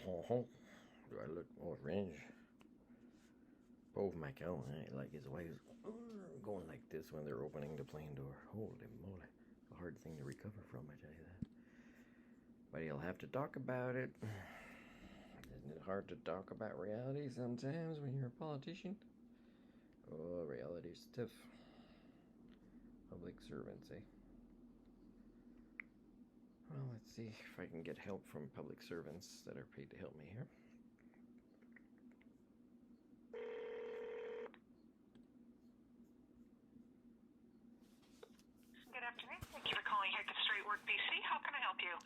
Oh, do I look orange? Oh my God, like his wife going like this when they're opening the plane door. Holy moly. A hard thing to recover from, I tell you that. But you'll have to talk about it. Isn't it hard to talk about reality sometimes when you're a politician? Oh, reality's tough. Public servants, eh? Well, let's see if I can get help from public servants that are paid to help me here. Good afternoon. Thank you for calling Hector Street WorkBC. How can I help you?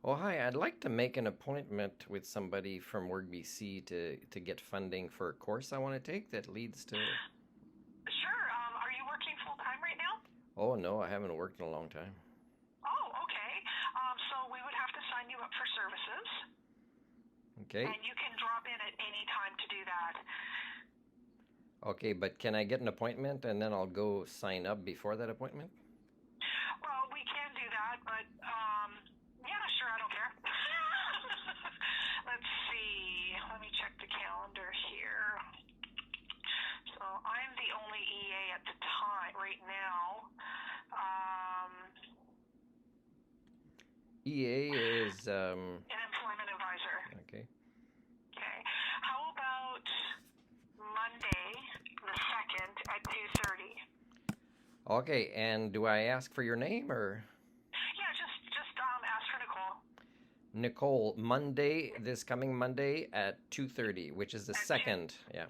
Oh, hi. I'd like to make an appointment with somebody from WorkBC to get funding for a course I want to take that leads to... Sure. Are you working full-time right now? Oh, no, I haven't worked in a long time. Oh, okay. So we would have to sign you up for services. Okay. And you can drop in at any time to do that. Okay, but can I get an appointment and then I'll go sign up before that appointment? Well, we can do that, but, yeah, sure, I don't care. Let's see. Let me check the calendar here. So I'm the only EA at the time right now. EA is... An employment advisor. Okay. Okay. How about Monday, the 2nd at 2:30? Okay, and do I ask for your name or... Yeah, just ask for Nicole. Nicole, Monday, this coming Monday at 2:30, which is the 2nd. Yeah.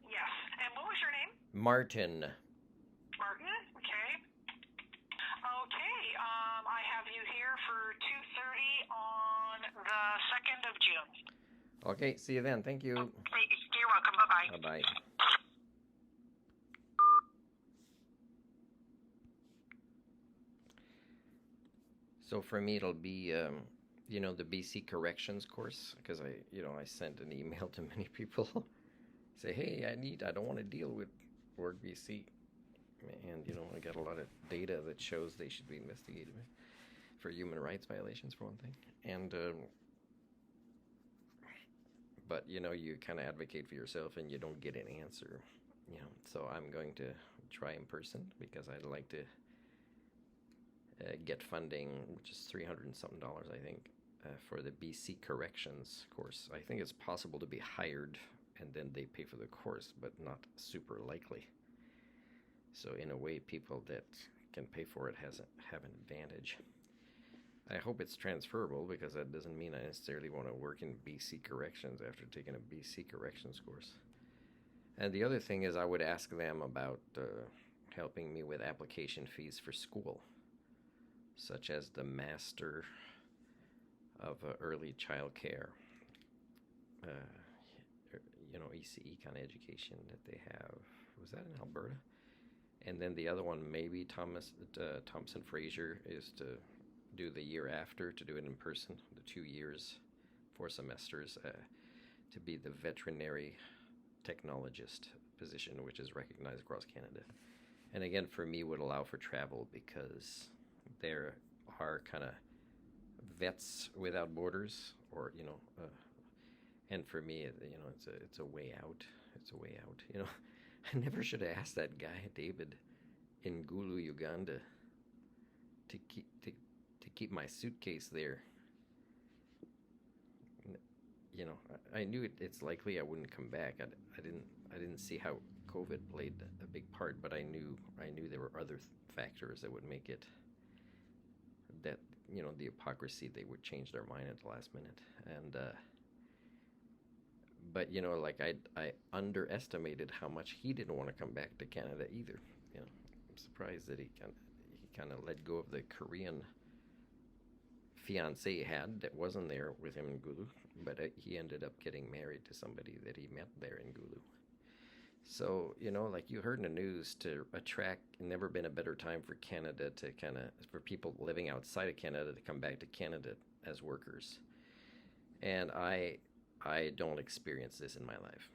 Yes. And what was your name? Martin. Martin? Okay. Okay. I have you here for 2:30 on the 2nd of June. Okay, see you then. Thank you. You're welcome. Bye-bye. Bye-bye. So for me, it'll be, the BC corrections course, because I sent an email to many people. Say, hey, I don't want to deal with WorkBC. And, I got a lot of data that shows they should be investigated for human rights violations, for one thing. And, but, you kind of advocate for yourself and you don't get an answer, So I'm going to try in person because I'd like to get funding, which is $300 and something, I think, for the BC corrections course. I think it's possible to be hired and then they pay for the course, but not super likely. So in a way, people that can pay for it have an advantage. I hope it's transferable because that doesn't mean I necessarily want to work in BC corrections after taking a BC corrections course. And the other thing is I would ask them about helping me with application fees for school, such as the Master of Early Child Care, ECE kind of education that they have. Was that in Alberta? And then the other one, maybe Thompson Fraser, is to do the year after, to do it in person, the 2 years, 4 semesters, to be the veterinary technologist position, which is recognized across Canada. And again, for me, would allow for travel because there are kind of vets without borders, or and for me, it's a way out. It's a way out. I never should have asked that guy David in Gulu, Uganda, to keep my suitcase there. I knew it's likely I wouldn't come back. I didn't see how COVID played a big part, but I knew there were other factors that would make it that the hypocrisy, they would change their mind at the last minute. And but I underestimated how much he didn't want to come back to Canada either. I'm surprised that he kind of let go of the Korean fiance he had that wasn't there with him in Gulu, but he ended up getting married to somebody that he met there in Gulu. So, you heard in the news, to attract, never been a better time for Canada to for people living outside of Canada to come back to Canada as workers. And I don't experience this in my life.